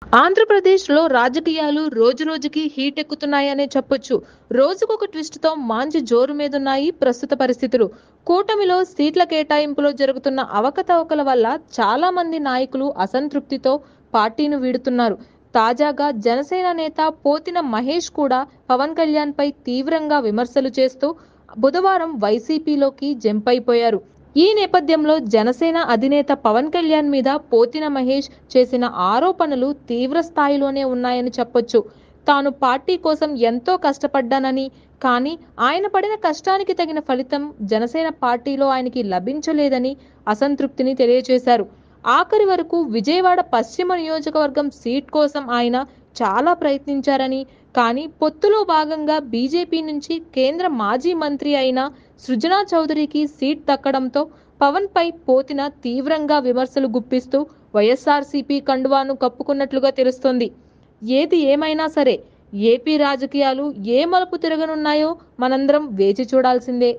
ఆంధ్రప్రదేశ్‌లో రాజకీయాలు రోజురోజుకి హీట్ ఎక్కుతున్నాయనే చెప్పొచ్చు. రోజుకొక ట్విస్ట్‌తో మాంచి జోరు మీదున్నాయి ప్రస్తుత పరిస్థితులు. కూటమిలో సీట్ల కేటాయింపులో జరుగుతున్న అవకతవకల వల్ల చాలా మంది నాయకులు అసంతృప్తితో పార్టీని వీడుతున్నారు. తాజాగా జనసేన నేత పోతిన మహేష్ కూడా పవన్ కళ్యాణ్‌పై తీవ్రంగా విమర్శలు చేస్తూ బుధవారం వైసీపీలోకి జంపయిపోయారు. ఈ నేపథ్యంలో జనసేన అధినేత పవన్ కళ్యాణ్ మీద పోతిన మహేష్ చేసిన ఆరోపణలు తీవ్ర స్థాయిలోనే ఉన్నాయని చెప్పొచ్చు. తాను పార్టీ కోసం ఎంతో కష్టపడ్డానని, కానీ ఆయన పడిన కష్టానికి తగిన ఫలితం జనసేన పార్టీలో ఆయనకి లభించలేదని అసంతృప్తిని తెలియజేశారు. ఆఖరి వరకు విజయవాడ పశ్చిమ నియోజకవర్గం సీట్ కోసం ఆయన చాలా ప్రయత్నించారని, కానీ పొత్తులో భాగంగా బీజేపీ నుంచి కేంద్ర మాజీ మంత్రి అయిన సృజనా చౌదరికి సీట్ దక్కడంతో పవన్ పై పోతిన తీవ్రంగా విమర్శలు గుప్పిస్తూ వైఎస్ఆర్సీపీ కండువాను కప్పుకున్నట్లుగా తెలుస్తోంది. ఏది ఏమైనా సరే ఏపీ రాజకీయాలు ఏ మలుపు తిరగనున్నాయో మనందరం వేచి చూడాల్సిందే.